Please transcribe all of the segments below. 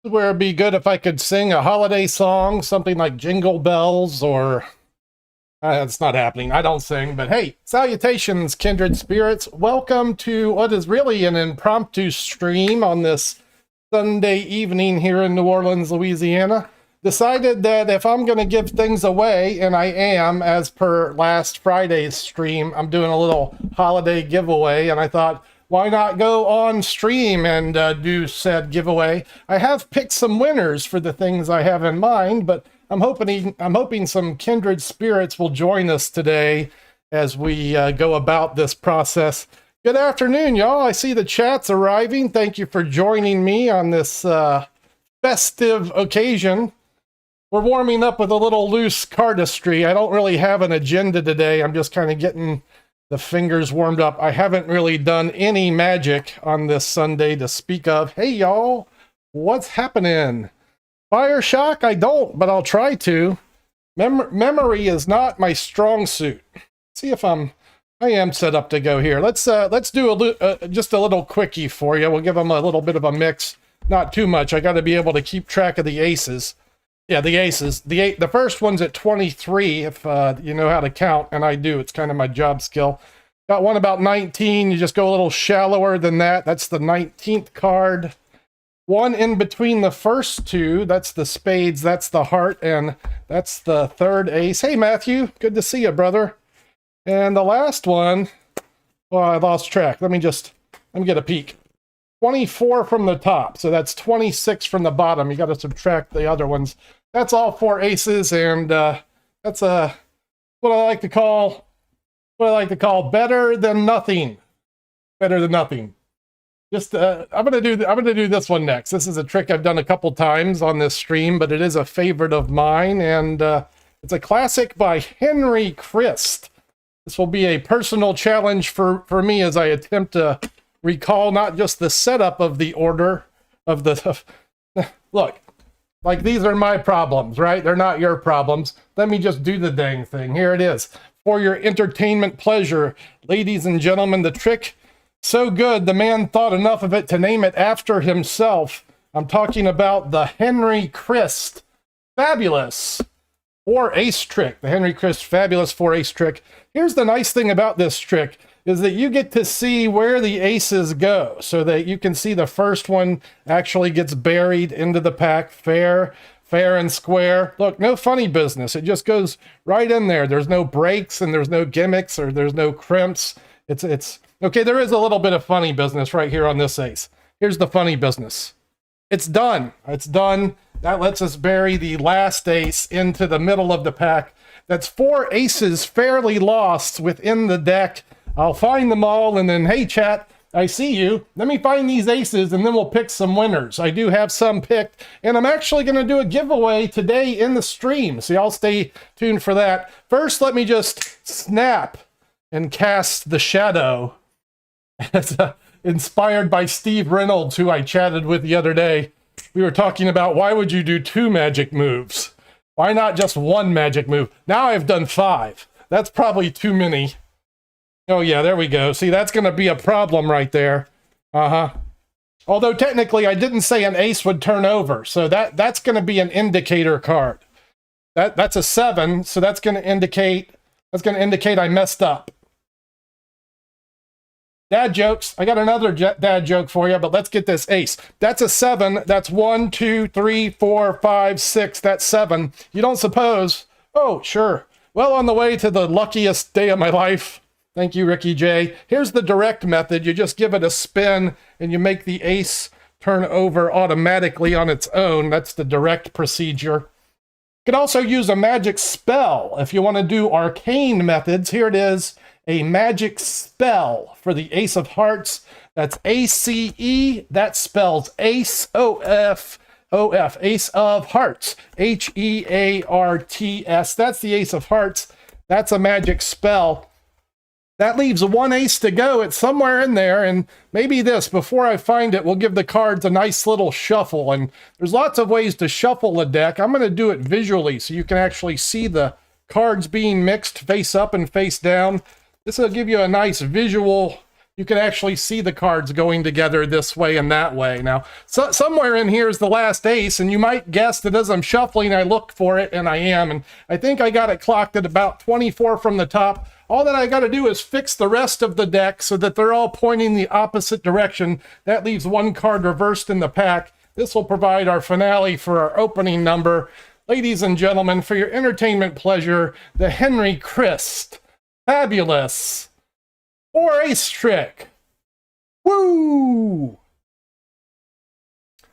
Where it'd be good if I could sing a holiday song, something like Jingle Bells, or it's not happening. I don't sing, but hey, salutations, kindred spirits. Welcome to what is really an impromptu stream on this Sunday evening here in New Orleans, Louisiana. Decided that if I'm going to give things away, and I am, as per last Friday's stream, I'm doing a little holiday giveaway, and I thought, why not go on stream and do said giveaway? I have picked some winners for the things I have in mind, but I'm hoping some kindred spirits will join us today as we go about this process. Good afternoon, y'all. I see the chat's arriving. Thank you for joining me on this festive occasion. We're warming up with a little loose cardistry. I don't really have an agenda today. I'm just kind of getting the fingers warmed up. I haven't really done any magic on this Sunday to speak of. Hey, y'all, what's happening? Fire shock? I don't, but I'll try to. Memory is not my strong suit. See if I am set up to go here. Let's do just a little quickie for you. We'll give them a little bit of a mix. Not too much. I got to be able to keep track of the aces. Yeah, the aces. The first one's at 23, if you know how to count, and I do. It's kind of my job skill. Got one about 19. You just go a little shallower than that. That's the 19th card. One in between the first two. That's the spades. That's the heart, and that's the third ace. Hey, Matthew. Good to see you, brother. And the last one, well, I lost track. Let me get a peek. 24 from the top, so that's 26 from the bottom. You got to subtract the other ones. That's all four aces, and that's what I like to call better than nothing. Better than nothing. Just I'm gonna do this one next. This is a trick I've done a couple times on this stream, but it is a favorite of mine, and it's a classic by Henry Christ. This will be a personal challenge for me as I attempt to recall not just the setup of the order of the look, like these are my problems, right? They're not your problems. Let me just do the dang thing. Here it is. For your entertainment pleasure, ladies and gentlemen, the trick so good the man thought enough of it to name it after himself. I'm talking about the Henry Christ Fabulous 4-ace trick. The Henry Christ Fabulous 4-ace trick. Here's the nice thing about this trick is that you get to see where the aces go, so that you can see the first one actually gets buried into the pack, fair and square. Look, no funny business. It just goes right in there. There's no breaks and there's no gimmicks or there's no crimps. It's okay. There is a little bit of funny business right here on this ace. Here's the funny business. It's done. It's done. That lets us bury the last ace into the middle of the pack. That's four aces fairly lost within the deck. I'll find them all, and then, hey, chat, I see you. Let me find these aces, and then we'll pick some winners. I do have some picked, and I'm actually going to do a giveaway today in the stream, so y'all stay tuned for that. First, let me just snap and cast the shadow. It's inspired by Steve Reynolds, who I chatted with the other day. We were talking about why would you do 2 magic moves? Why not just 1 magic move? Now I've done 5. That's probably too many. Oh, yeah, there we go. See, that's going to be a problem right there. Although, technically, I didn't say an ace would turn over, so that's going to be an indicator card. That's a 7, so that's going to indicate I messed up. Dad jokes. I got another dad joke for you, but let's get this ace. That's a 7. That's 1, 2, 3, 4, 5, 6. That's 7. You don't suppose? Oh, sure. Well, on the way to the luckiest day of my life. Thank you, Ricky J. Here's the direct method. You just give it a spin and you make the ace turn over automatically on its own. That's the direct procedure. You could also use a magic spell if you want to do arcane methods. Here it is, a magic spell for the ace of hearts. That's ACE. That spells ace, O-F, ace of hearts, H-E-A-R-T-S. That's the ace of hearts. That's a magic spell. That leaves 1 ace to go. It's somewhere in there, and maybe this, before I find it, we'll give the cards a nice little shuffle. And there's lots of ways to shuffle a deck. I'm going to do it visually so you can actually see the cards being mixed face up and face down. This will give you a nice visual you can actually see the cards going together this way and that way. Now, somewhere in here is the last ace, and you might guess that as I'm shuffling, I look for it, and I am. And I think I got it clocked at about 24 from the top. All that I got to do is fix the rest of the deck so that they're all pointing the opposite direction. That leaves one card reversed in the pack. This will provide our finale for our opening number. Ladies and gentlemen, for your entertainment pleasure, the Henry Christ Fabulous 4-ace trick. Woo!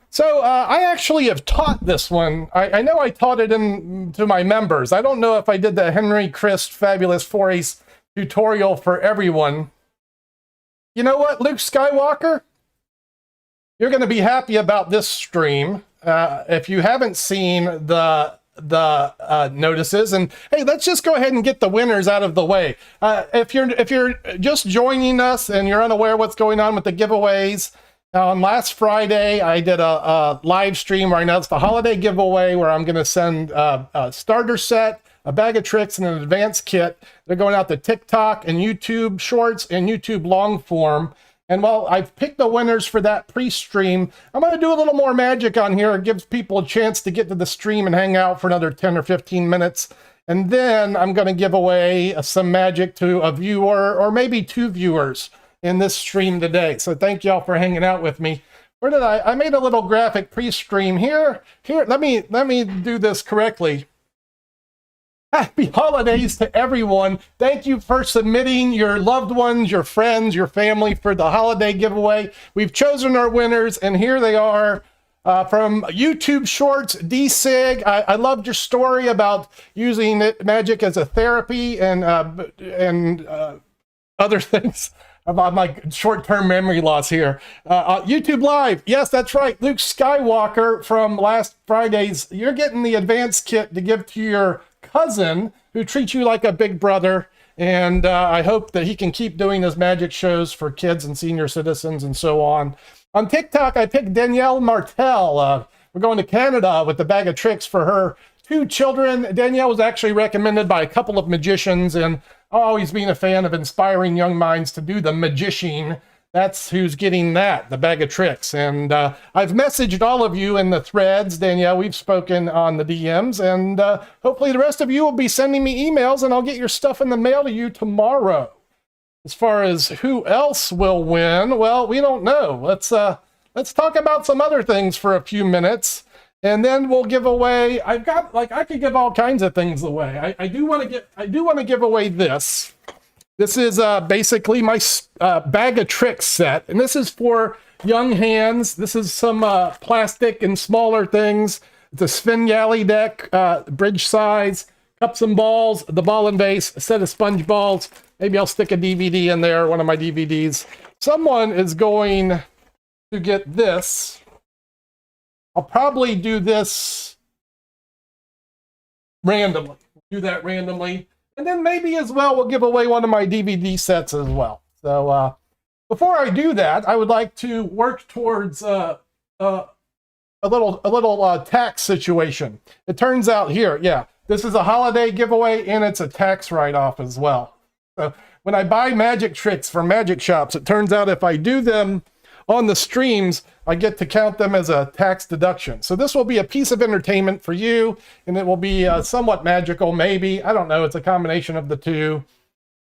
So I actually have taught this one. I know I taught it to my members. I don't know if I did the Henry Christ Fabulous 4-ace tutorial for everyone. You know what, Luke Skywalker? You're going to be happy about this stream if you haven't seen the notices. And hey, let's just go ahead and get the winners out of the way. If you're just joining us and you're unaware what's going on with the giveaways, on last Friday I did a live stream where I announced the holiday giveaway where I'm going to send a starter set, a bag of tricks, and an advanced kit. They're going out to TikTok and YouTube Shorts and YouTube long form. And while I've picked the winners for that pre-stream, I'm going to do a little more magic on here. It gives people a chance to get to the stream and hang out for another 10 or 15 minutes. And then I'm going to give away some magic to a viewer or maybe two viewers in this stream today. So thank y'all for hanging out with me. Where did I made a little graphic pre-stream here. Let me do this correctly. Happy holidays to everyone. Thank you for submitting your loved ones, your friends, your family for the holiday giveaway. We've chosen our winners, and here they are. From YouTube Shorts, D-Sig. I loved your story about using magic as a therapy and other things. About my short-term memory loss here. YouTube Live, yes, that's right. Luke Skywalker from last Friday's. You're getting the advanced kit to give to your cousin who treats you like a big brother, and I hope that he can keep doing his magic shows for kids and senior citizens and so on. On TikTok, I picked Danielle Martel. We're going to Canada with the bag of tricks for her 2 children. Danielle was actually recommended by a couple of magicians, and always being a fan of inspiring young minds to do the magician. That's who's getting that, the bag of tricks. And I've messaged all of you in the threads. Danielle, we've spoken on the DMs, and hopefully the rest of you will be sending me emails, and I'll get your stuff in the mail to you tomorrow. As far as who else will win, well, we don't know. Let's talk about some other things for a few minutes, and then we'll give away. I could give all kinds of things away. I do want to give away this. This is basically my bag of tricks set, and this is for young hands. This is some plastic and smaller things. It's a Svengali deck, bridge size, cups and balls, the ball and base, a set of sponge balls. Maybe I'll stick a DVD in there, one of my DVDs. Someone is going to get this. I'll probably do this randomly. Do that randomly. And then maybe as well, we'll give away one of my DVD sets as well. So before I do that, I would like to work towards a little tax situation. It turns out here, yeah, this is a holiday giveaway and it's a tax write-off as well. So when I buy magic tricks from magic shops, it turns out if I do them on the streams, I get to count them as a tax deduction. So this will be a piece of entertainment for you, and it will be somewhat magical, maybe. I don't know. It's a combination of the two.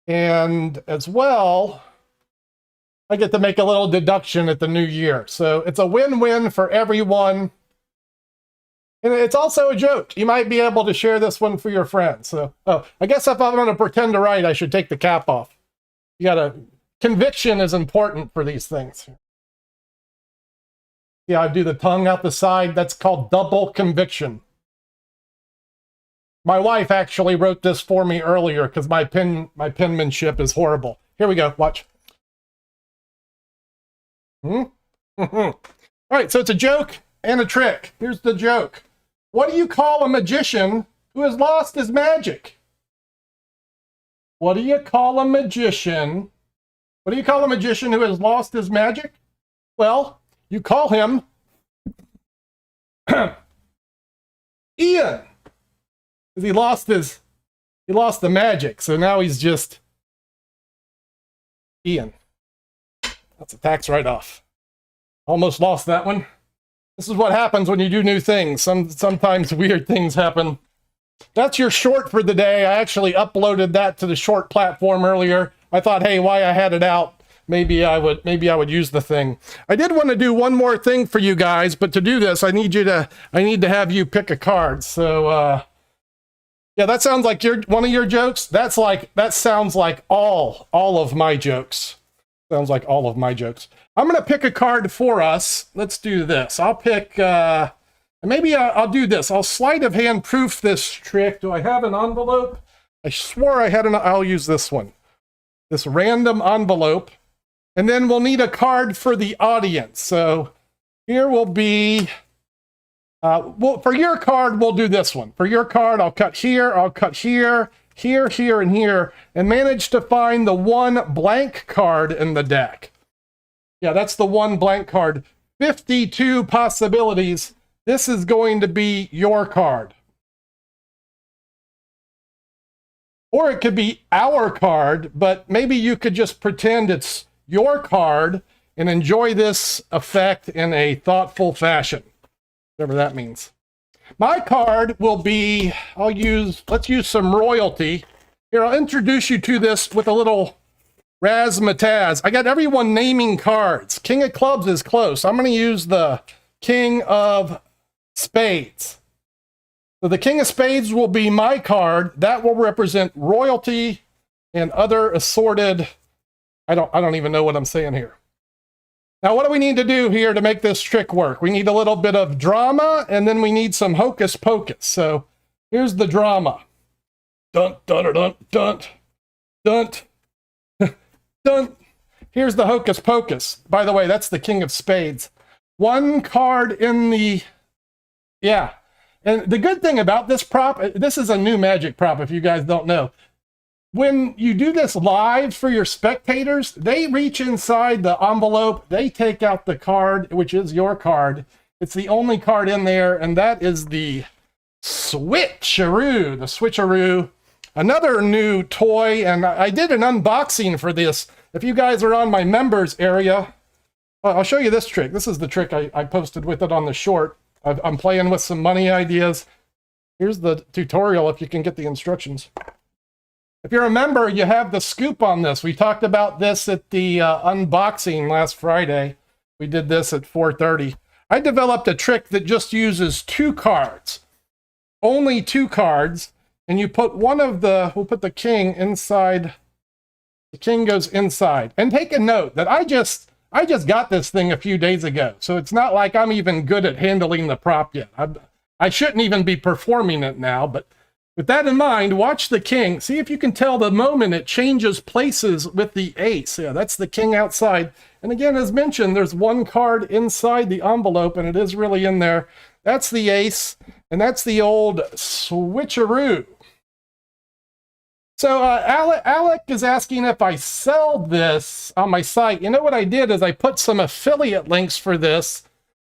And as well, I get to make a little deduction at the new year. So it's a win-win for everyone. And it's also a joke. You might be able to share this one for your friends. So, I guess if I'm going to pretend to write, I should take the cap off. Conviction is important for these things. Yeah, I do the tongue out the side. That's called double conviction. My wife actually wrote this for me earlier because my penmanship is horrible. Here we go. Watch. All right, so it's a joke and a trick. Here's the joke. What do you call a magician who has lost his magic? What do you call a magician? What do you call a magician who has lost his magic? Well, you call him Ian. Because he lost the magic. So now he's just Ian. That's a tax write-off. Almost lost that one. This is what happens when you do new things. Sometimes weird things happen. That's your short for the day. I actually uploaded that to the short platform earlier. I thought, hey, while I had it out, maybe I would use the thing. I did want to do one more thing for you guys, but to do this, I need to have you pick a card. So yeah, that sounds like one of your jokes. That sounds like all of my jokes. Sounds like all of my jokes. I'm going to pick a card for us. Let's do this. I'll pick, maybe I'll do this. I'll sleight of hand proof this trick. Do I have an envelope? I swore I had I'll use this one. This random envelope. And then we'll need a card for the audience. So here will be, for your card, we'll do this one. For your card, I'll cut here, here, here, and here, and manage to find the one blank card in the deck. Yeah, that's the one blank card. 52 possibilities. This is going to be your card. Or it could be our card, but maybe you could just pretend it's your card and enjoy this effect in a thoughtful fashion. Whatever that means. My card will be, let's use some royalty. Here, I'll introduce you to this with a little razzmatazz. I got everyone naming cards. King of clubs is close. I'm going to use the King of spades. So the King of spades will be my card. That will represent royalty and other assorted, I don't even know what I'm saying here. Now, what do we need to do here to make this trick work? We need a little bit of drama, and then we need some hocus pocus. So here's the drama. Dun, dun, dun, dun, dun, dun. Here's the hocus pocus. By the way, that's the King of spades. One card in the, yeah. And the good thing about this prop, this is a new magic prop if you guys don't know. When you do this live for your spectators, they reach inside the envelope, they take out the card, which is your card. It's the only card in there, and that is the switcheroo. The switcheroo, another new toy, and I did an unboxing for this. If you guys are on my members area, I'll show you this trick. This is the trick I posted with it on the short. I'm playing with some money ideas. Here's the tutorial if you can get the instructions. If you're a member, you have the scoop on this. We talked about this at the unboxing last Friday. We did this at 4:30. I developed a trick that just uses 2 cards. Only 2 cards. And you put one of the, we'll put the king inside. The king goes inside. And take a note that I just got this thing a few days ago. So it's not like I'm even good at handling the prop yet. I shouldn't even be performing it now, but with that in mind, watch the king. See if you can tell the moment it changes places with the ace. Yeah, that's the king outside. And again, as mentioned, there's one card inside the envelope, and it is really in there. That's the ace, and that's the old switcheroo. So Alec is asking if I sell this on my site. You know what I did is I put some affiliate links for this,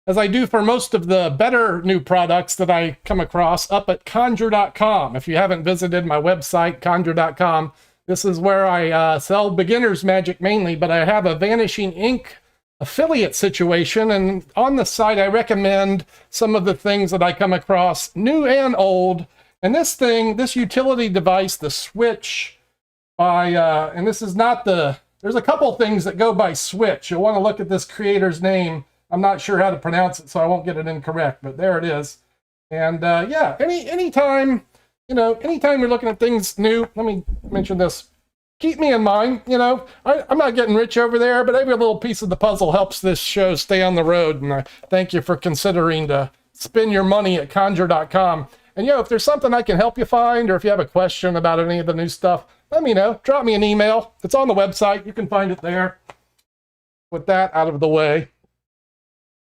as I do for most of the better new products that I come across, up at Conjure.com. If you haven't visited my website, Conjure.com, this is where I sell beginner's magic mainly, but I have a Vanishing Ink affiliate situation, and on the site I recommend some of the things that I come across, new and old. And this thing, this utility device, the Switch, and this is not there's a couple things that go by Switch. You'll want to look at this creator's name. I'm not sure how to pronounce it, so I won't get it incorrect, but there it is. And yeah, anytime you're looking at things new, let me mention this. Keep me in mind, I'm not getting rich over there, but every little piece of the puzzle helps this show stay on the road. And I thank you for considering to spend your money at Conjure.com. And if there's something I can help you find, or if you have a question about any of the new stuff, let me know. Drop me an email. It's on the website. You can find it there. With that out of the way,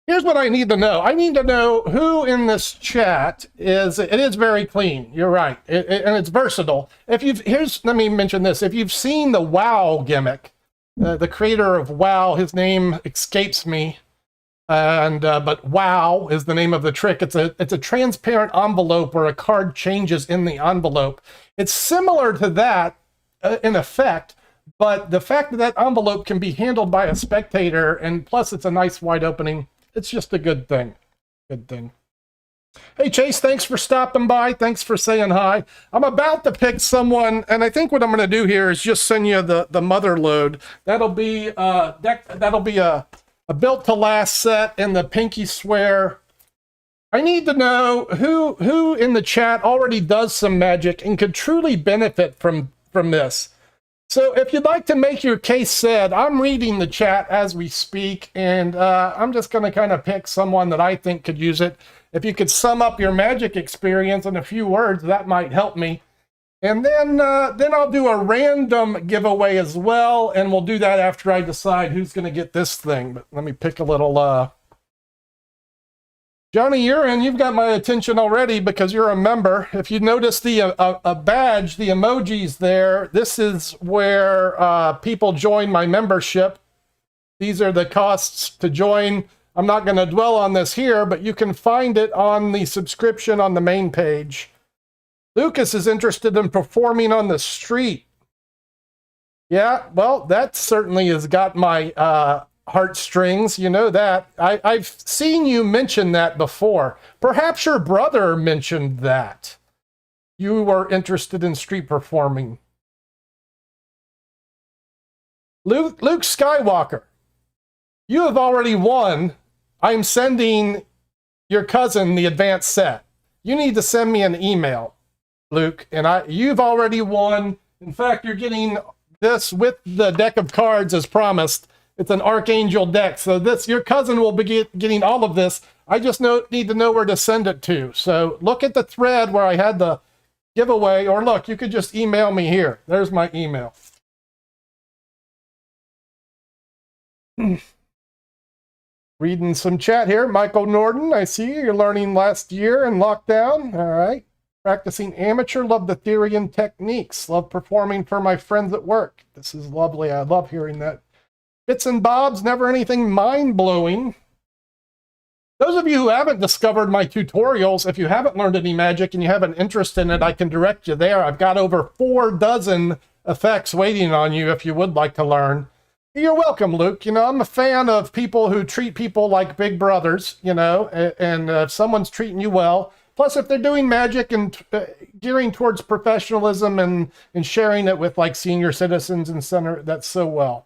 here's what I need to know. I need to know who in this chat is. It is very clean. You're right, and it's versatile. Let me mention this. If you've seen the WoW gimmick, the creator of WoW, his name escapes me, but WoW is the name of the trick. It's a transparent envelope where a card changes in the envelope. It's similar to that in effect, But the fact that that envelope can be handled by a spectator, and plus it's a nice wide opening, it's just a good thing. Good thing. Hey, Chase, thanks for stopping by. Thanks for saying hi. I'm about to pick someone, and I think what I'm going to do here is just send you the mother load. That'll be a built to last set in the Pinky Swear. I need to know who in the chat already does some magic and could truly benefit from this. So if you'd like to make your case said, I'm reading the chat as we speak, and I'm just going to kind of pick someone that I think could use it. If you could sum up your magic experience in a few words, that might help me. And then I'll do a random giveaway as well, and we'll do that after I decide who's going to get this thing. But let me pick a little... Johnny, you're in. You've got my attention already because you're a member. If you notice the a badge, the emojis there, this is where people join my membership. These are the costs to join. I'm not going to dwell on this here, but you can find it on the subscription on the main page. Lucas is interested in performing on the street. Yeah, well, that certainly has got my heartstrings. You know that. I've seen you mention that before. Perhaps your brother mentioned that. You were interested in street performing. Luke Skywalker, you have already won. I'm sending your cousin the advanced set. You need to send me an email, Luke, and you've already won. In fact, you're getting this with the deck of cards as promised. It's an Archangel deck, so your cousin will be getting all of this. I just need to know where to send it to. So look at the thread where I had the giveaway, or look, you could just email me here. There's my email. Reading some chat here. Michael Norton, I see you're learning last year in lockdown. All right. Practicing amateur, love the theory and techniques. Love performing for my friends at work. This is lovely. I love hearing that. Bits and bobs, never anything mind-blowing. Those of you who haven't discovered my tutorials, if you haven't learned any magic and you have an interest in it, I can direct you there. I've got over 4 dozen effects waiting on you if you would like to learn. You're welcome, Luke. You know, I'm a fan of people who treat people like big brothers, you know, and if someone's treating you well, plus if they're doing magic and gearing towards professionalism and sharing it with like senior citizens and center, that's so well.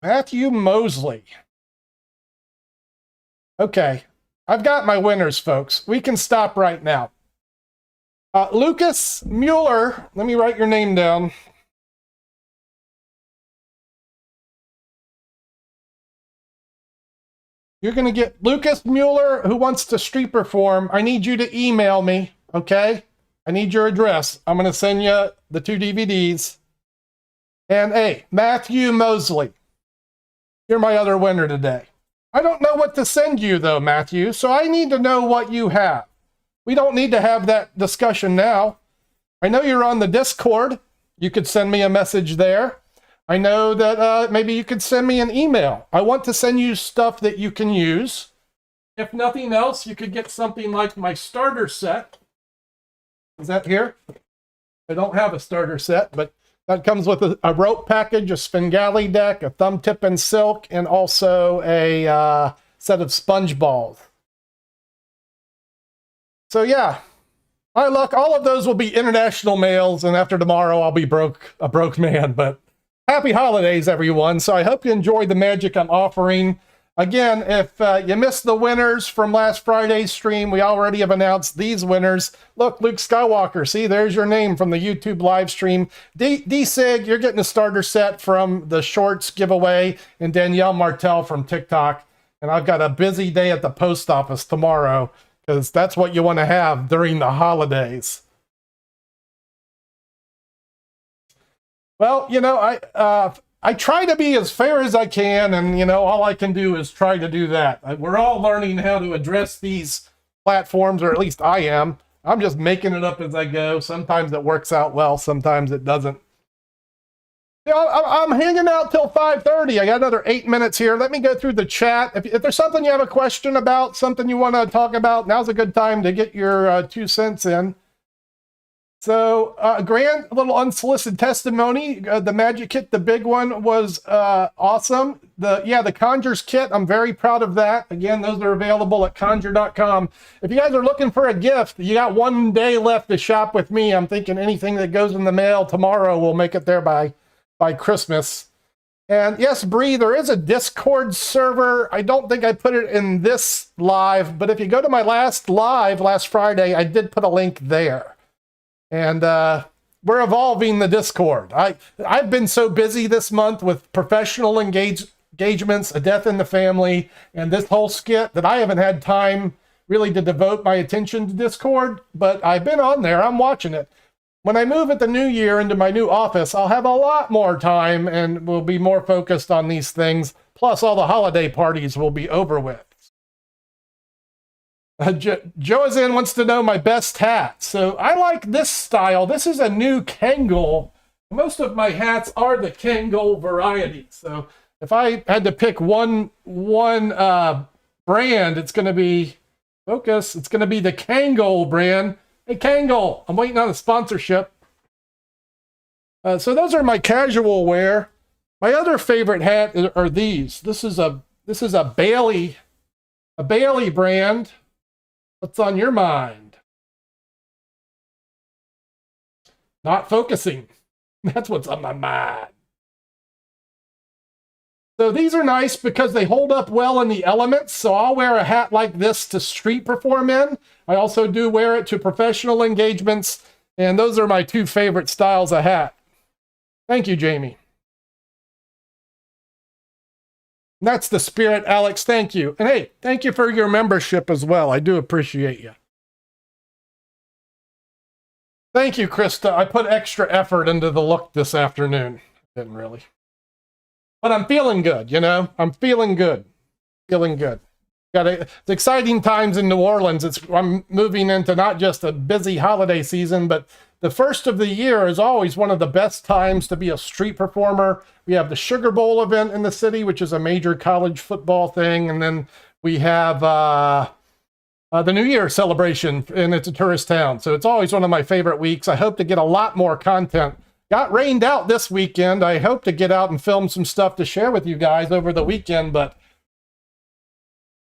Matthew Mosley. Okay, I've got my winners, folks. We can stop right now. Lucas Mueller, let me write your name down. You're going to get Lucas Mueller, who wants to street perform. I need you to email me, okay? I need your address. I'm going to send you the 2 DVDs. And hey, Matthew Mosley, you're my other winner today. I don't know what to send you, though, Matthew, so I need to know what you have. We don't need to have that discussion now. I know you're on the Discord. You could send me a message there. I know that maybe you could send me an email. I want to send you stuff that you can use. If nothing else, you could get something like my starter set. Is that here? I don't have a starter set, but that comes with a rope package, a Svengali deck, a thumb tip and silk, and also a set of sponge balls. So yeah, my luck, all of those will be international mails, and after tomorrow I'll be a broke man, but happy holidays, everyone. So I hope you enjoyed the magic I'm offering. Again, if you missed the winners from last Friday's stream, we already have announced these winners. Look, Luke Skywalker, see, there's your name from the YouTube live stream. D-Sig, you're getting a starter set from the Shorts giveaway, and Danielle Martel from TikTok. And I've got a busy day at the post office tomorrow, because that's what you want to have during the holidays. Well, you know, I try to be as fair as I can, and, you know, all I can do is try to do that. We're all learning how to address these platforms, or at least I am. I'm just making it up as I go. Sometimes it works out well, sometimes it doesn't. You know, I'm hanging out till 5:30. I got another 8 minutes here. Let me go through the chat. If there's something you have a question about, something you want to talk about, now's a good time to get your 2 cents in. So, Grant, a little unsolicited testimony. The Magic Kit, the big one, was awesome. The Conjures Kit, I'm very proud of that. Again, those are available at conjure.com. If you guys are looking for a gift, you got one day left to shop with me. I'm thinking anything that goes in the mail tomorrow will make it there by Christmas. And yes, Bree, there is a Discord server. I don't think I put it in this live, but if you go to my last live last Friday, I did put a link there. And we're evolving the Discord. I've been so busy this month with professional engagements, a death in the family, and this whole skit that I haven't had time really to devote my attention to Discord, but I've been on there. I'm watching it. When I move at the new year into my new office, I'll have a lot more time and will be more focused on these things. Plus, all the holiday parties will be over with. Joazin wants to know my best hat. So I like this style. This is a new Kangol. Most of my hats are the Kangol variety. So if I had to pick one brand, it's going to be focus. It's going to be the Kangol brand. Hey, Kangol, I'm waiting on a sponsorship. So those are my casual wear. My other favorite hat are these. This is a Bailey brand. What's on your mind? Not focusing. That's what's on my mind. So these are nice because they hold up well in the elements. So I'll wear a hat like this to street perform in. I also do wear it to professional engagements. And those are my two favorite styles of hat. Thank you, Jamie. That's the spirit, Alex. Thank you. And hey, thank you for your membership as well. I do appreciate you. Thank you, Krista. I put extra effort into the look this afternoon. Didn't really. But I'm feeling good, you know? I'm feeling good. Feeling good. It's exciting times in New Orleans. I'm moving into not just a busy holiday season, but the first of the year is always one of the best times to be a street performer. We have the Sugar Bowl event in the city, which is a major college football thing. And then we have the New Year celebration, and it's a tourist town. So it's always one of my favorite weeks. I hope to get a lot more content. Got rained out this weekend. I hope to get out and film some stuff to share with you guys over the weekend, but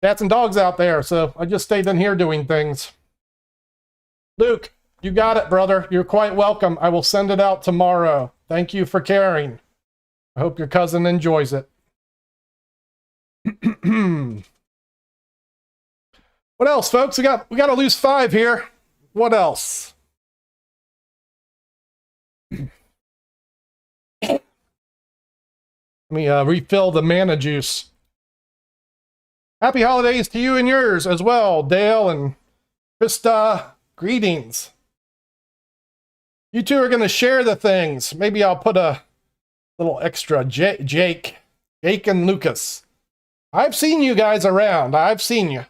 cats and dogs out there. So I just stayed in here doing things. Luke, you got it, brother. You're quite welcome. I will send it out tomorrow. Thank you for caring. I hope your cousin enjoys it. What else, folks? We got to lose 5 here. What else? Let me refill the mana juice. Happy holidays to you and yours as well, Dale and Krista. Greetings. You two are going to share the things. Maybe I'll put a little extra. Jake and Lucas. I've seen you guys around. I've seen you.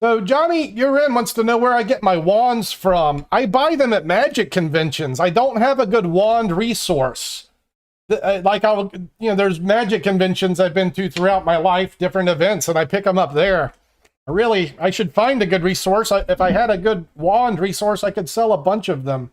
So Johnny Urin wants to know where I get my wands from. I buy them at magic conventions. I don't have a good wand resource. There's magic conventions I've been to throughout my life, different events, and I pick them up there. I should find a good resource. If I had a good wand resource, I could sell a bunch of them.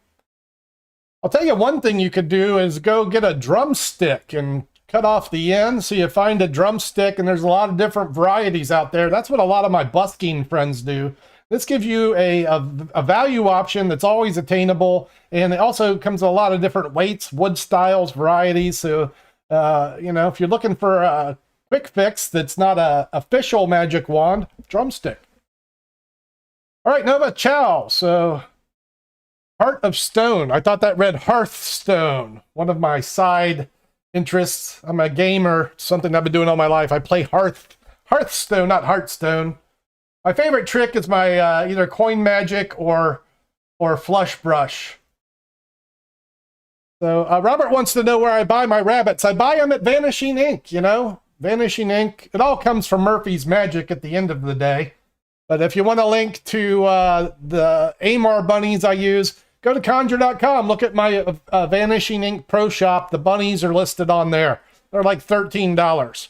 I'll tell you one thing you could do is go get a drumstick and cut off the end. So you find a drumstick, and there's a lot of different varieties out there. That's what a lot of my busking friends do. This gives you a value option that's always attainable, and it also comes with a lot of different weights, wood styles, varieties. So, if you're looking for a quick fix that's not a official magic wand, drumstick. All right, Nova, ciao. So, Heart of Stone. I thought that read Hearthstone, one of my side interests. I'm a gamer, something I've been doing all my life. I play Hearthstone, not Hearthstone. My favorite trick is my either coin magic or flush brush. So Robert wants to know where I buy my rabbits. I buy them at Vanishing Ink, Vanishing Ink. It all comes from Murphy's Magic at the end of the day. But if you want a link to the Amar bunnies I use, go to conjure.com. Look at my Vanishing Ink Pro Shop. The bunnies are listed on there. They're like $13.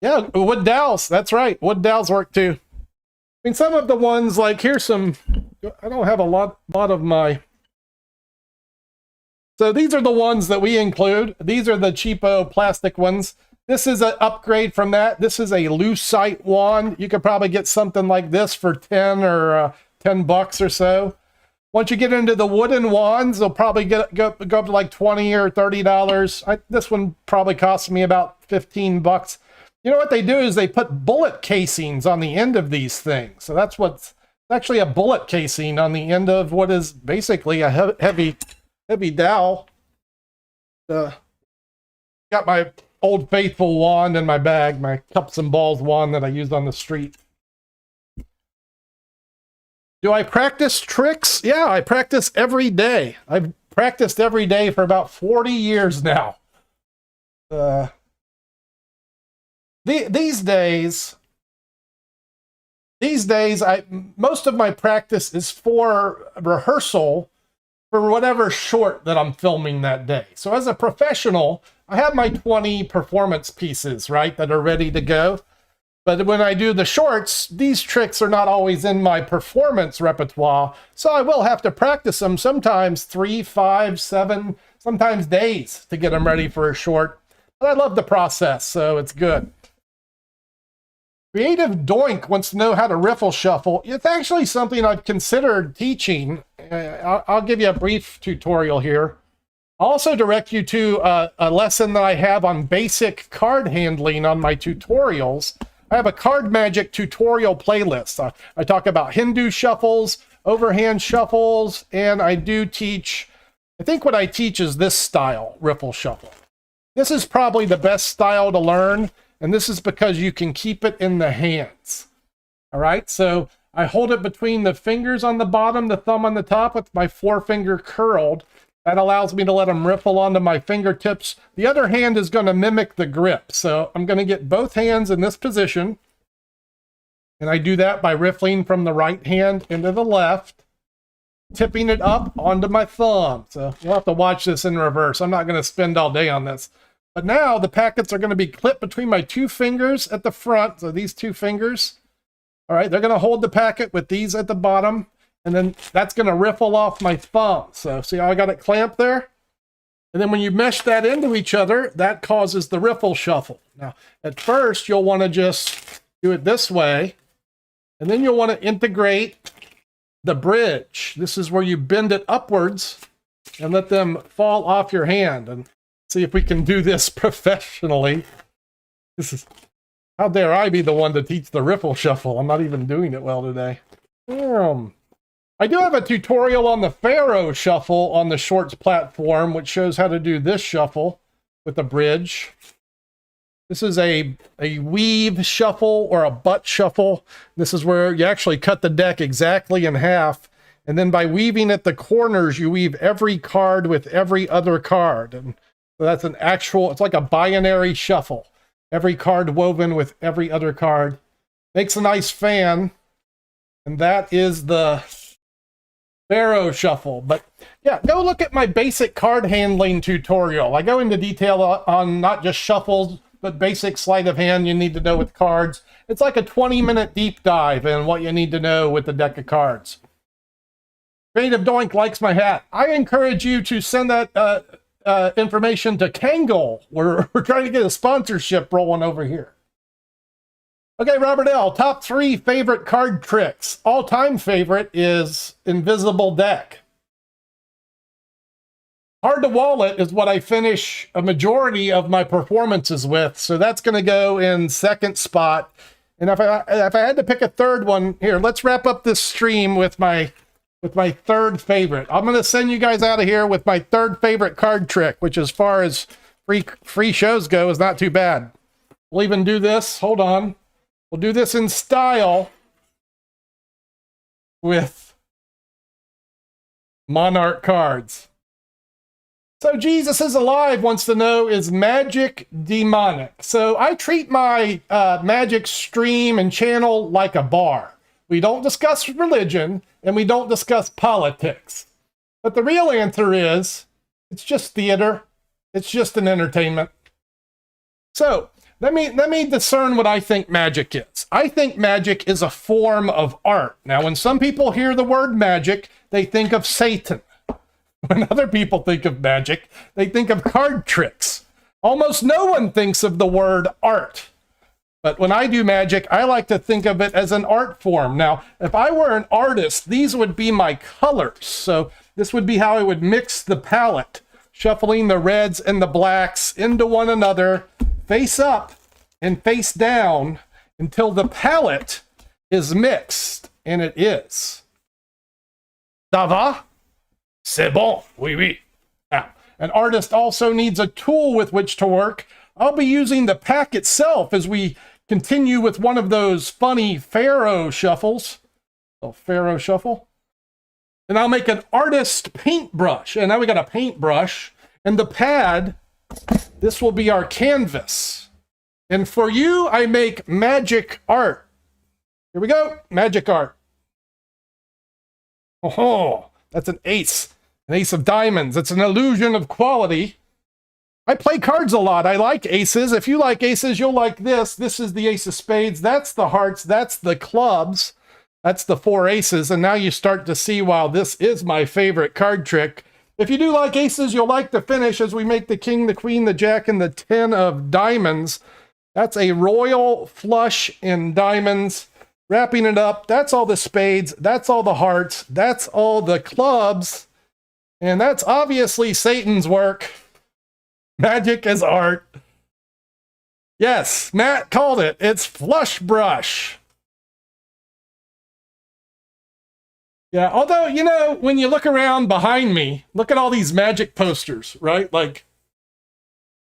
Yeah, wood dowels. That's right. Wood dowels work too. I mean, some of the ones, like here's some, I don't have a lot of my. So these are the ones that we include. These are the cheapo plastic ones. This is an upgrade from that. This is a lucite wand. You could probably get something like this for 10 or $10 or so. Once you get into the wooden wands, they'll probably go up to like $20 or $30. This one probably cost me about $15. You know what they do is they put bullet casings on the end of these things. So that's what's actually a bullet casing on the end of what is basically a heavy dowel. Got my Old Faithful wand in my bag, my cups and balls wand that I used on the street. Do I practice tricks? Yeah, I practice every day. I've practiced every day for about 40 years now. These days, most of my practice is for rehearsal for whatever short that I'm filming that day. So as a professional, I have my 20 performance pieces, right, that are ready to go. But when I do the shorts, these tricks are not always in my performance repertoire, so I will have to practice them sometimes 3, 5, 7, sometimes days to get them ready for a short. But I love the process, so it's good. Creative Doink wants to know how to riffle shuffle. It's actually something I've considered teaching. I'll give you a brief tutorial here. I'll also direct you to a lesson that I have on basic card handling on my tutorials. I have a card magic tutorial playlist. I talk about Hindu shuffles, overhand shuffles, and I do teach, I think what I teach is this style, riffle shuffle. This is probably the best style to learn, and this is because you can keep it in the hands. All right, so I hold it between the fingers on the bottom, the thumb on the top with my forefinger curled. That allows me to let them riffle onto my fingertips. The other hand is going to mimic the grip. So I'm going to get both hands in this position. And I do that by riffling from the right hand into the left, tipping it up onto my thumb. So you'll have to watch this in reverse. I'm not going to spend all day on this. But now the packets are going to be clipped between my two fingers at the front. So these two fingers. All right, they're going to hold the packet with these at the bottom. And then that's going to riffle off my thumb. So see how I got it clamped there? And then when you mesh that into each other, that causes the riffle shuffle. Now, at first, you'll want to just do it this way. And then you'll want to integrate the bridge. This is where you bend it upwards and let them fall off your hand. And see if we can do this professionally. This is, how dare I be the one to teach the riffle shuffle? I'm not even doing it well today. I do have a tutorial on the Pharaoh shuffle on the Shorts platform, which shows how to do this shuffle with a bridge. This is a weave shuffle or a butt shuffle. This is where you actually cut the deck exactly in half. And then by weaving at the corners, you weave every card with every other card. And so that's an actual, it's like a binary shuffle. Every card woven with every other card. Makes a nice fan. And that is the Pharaoh shuffle. But yeah, go look at my basic card handling tutorial. I go into detail on not just shuffles, but basic sleight of hand you need to know with cards. It's like a 20-minute deep dive in what you need to know with the deck of cards. Creative Doink likes my hat. I encourage you to send that information to Kangol. We're trying to get a sponsorship rolling over here. Okay, Robert L., top 3 favorite card tricks. All-time favorite is Invisible Deck. Hard to Wallet is what I finish a majority of my performances with, so that's going to go in second spot. And if I had to pick a third one, here, let's wrap up this stream with my third favorite. I'm going to send you guys out of here with my third favorite card trick, which as far as free shows go is not too bad. We'll even do this. Hold on. We'll do this in style with Monarch cards. So Jesus is Alive wants to know, is magic demonic? So I treat my magic stream and channel like a bar. We don't discuss religion and we don't discuss politics. But the real answer is, it's just theater. It's just an entertainment. So Let me discern what I think magic is. I think magic is a form of art. Now, when some people hear the word magic, they think of Satan. When other people think of magic, they think of card tricks. Almost no one thinks of the word art. But when I do magic, I like to think of it as an art form. Now, if I were an artist, these would be my colors. So this would be how I would mix the palette, shuffling the reds and the blacks into one another, face up and face down until the palette is mixed, and it is. Ça va? C'est bon. Oui, oui. Now, an artist also needs a tool with which to work. I'll be using the pack itself as we continue with one of those funny Pharaoh shuffles. Oh, Pharaoh shuffle. And I'll make an artist paintbrush. And now we got a paintbrush. And the pad, this will be our canvas. And for you, I make magic art. Here we go, magic art. Oh, that's an ace of diamonds. It's an illusion of quality. I play cards a lot. I like aces. If you like aces, you'll like this. This is the ace of spades. That's the hearts. That's the clubs. That's the 4 aces. And now you start to see why this is my favorite card trick. If you do like aces, you'll like the finish as we make the king, the queen, the jack, and the 10 of diamonds. That's a royal flush in diamonds. Wrapping it up, that's all the spades, that's all the hearts, that's all the clubs. And that's obviously Satan's work. Magic as art. Yes, Matt called it. It's flush brush. Yeah, although, you know, when you look around behind me, look at all these magic posters, right? Like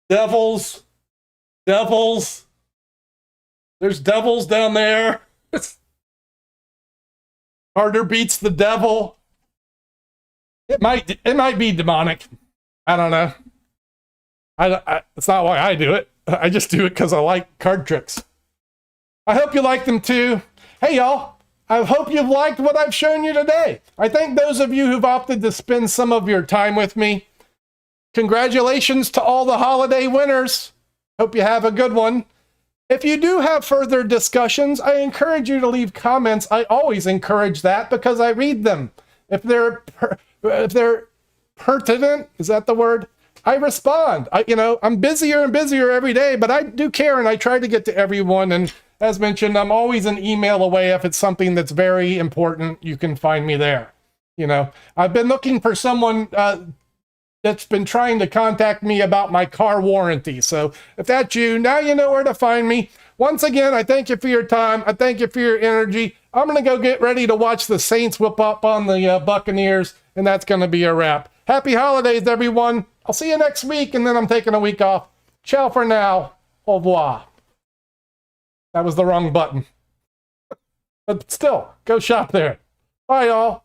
devils. There's devils down there. Harder beats the devil. It might be demonic. I don't know. It's not why I do it. I just do it because I like card tricks. I hope you like them too. Hey, y'all. I hope you've liked what I've shown you today. I thank those of you who've opted to spend some of your time with me. Congratulations to all the holiday winners. Hope you have a good one. If you do have further discussions, I encourage you to leave comments. I always encourage that because I read them. If they're pertinent, is that the word? I respond. I'm busier and busier every day, but I do care and I try to get to everyone. And as mentioned, I'm always an email away. If it's something that's very important, you can find me there. I've been looking for someone that's been trying to contact me about my car warranty. So if that's you, now you know where to find me. Once again, I thank you for your time. I thank you for your energy. I'm going to go get ready to watch the Saints whip up on the Buccaneers, and that's going to be a wrap. Happy holidays, everyone. I'll see you next week, and then I'm taking a week off. Ciao for now. Au revoir. That was the wrong button. But still, go shop there. Bye, y'all.